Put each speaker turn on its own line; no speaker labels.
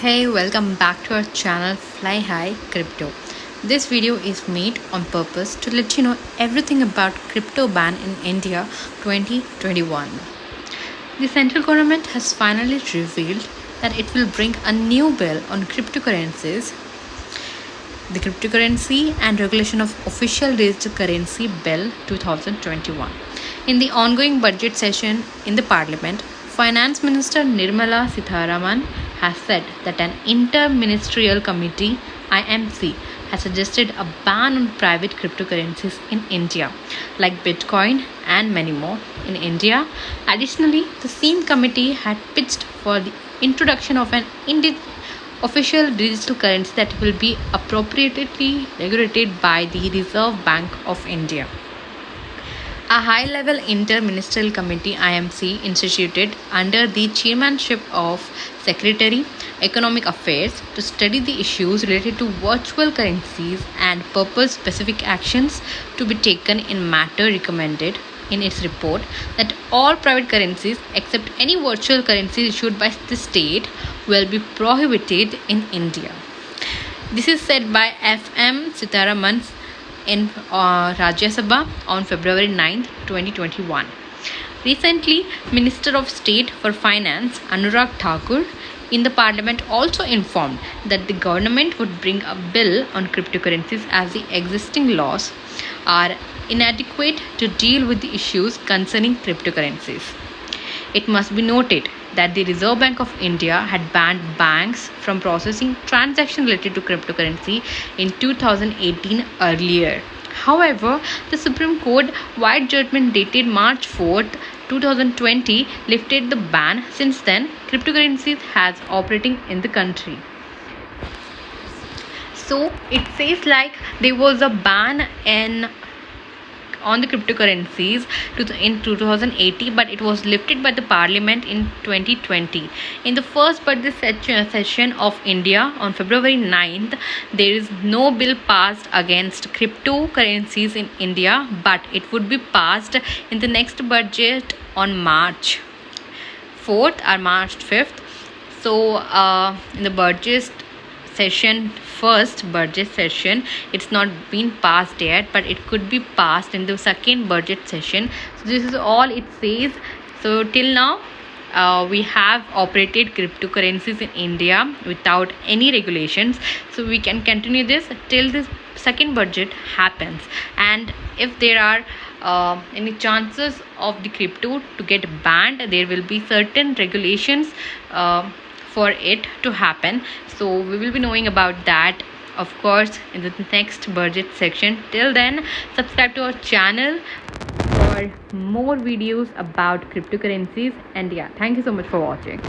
Hey, welcome back to our channel Fly High Crypto. This video is made on purpose to let you know everything about crypto ban in India 2021. The central government has finally revealed that it will bring a new bill on cryptocurrencies, the Cryptocurrency and Regulation of Official Digital Currency Bill 2021. In the ongoing budget session in the Parliament, Finance Minister Nirmala Sitharaman has said that an inter-ministerial committee (IMC) has suggested a ban on private cryptocurrencies in India, like Bitcoin and many more in India. Additionally, the same committee had pitched for the introduction of an official digital currency that will be appropriately regulated by the Reserve Bank of India. A high-level inter-ministerial committee (IMC) instituted under the chairmanship of Secretary Economic Affairs to study the issues related to virtual currencies and purpose-specific actions to be taken in matter recommended in its report that all private currencies except any virtual currency issued by the state will be prohibited in India. This is said by FM Sitharaman in Rajya Sabha on February 9, 2021. Recently, Minister of State for Finance Anurag Thakur in the Parliament also informed that the government would bring a bill on cryptocurrencies as the existing laws are inadequate to deal with the issues concerning cryptocurrencies. It must be noted that the Reserve Bank of India had banned banks from processing transactions related to cryptocurrency in 2018 earlier. However, the Supreme Court wide judgment dated March 4th, 2020 lifted the ban. Since then, cryptocurrencies has operating in the country. So it says like there was a ban on the cryptocurrencies in 2018, but it was lifted by the Parliament in 2020. In the first budget session of India on February 9th, there is no bill passed against cryptocurrencies in India, but it would be passed in the next budget on March 4th or March 5th. So in the budget session, first budget session, it's not been passed yet, but it could be passed in the second budget session. So this is all it says. So till now we have operated cryptocurrencies in India without any regulations, so we can continue this till this second budget happens. And if there are any chances of the crypto to get banned, there will be certain regulations for it to happen. So we will be knowing about that, of course, in the next budget section. Till then, subscribe to our channel for more videos about cryptocurrencies. And yeah, thank you so much for watching.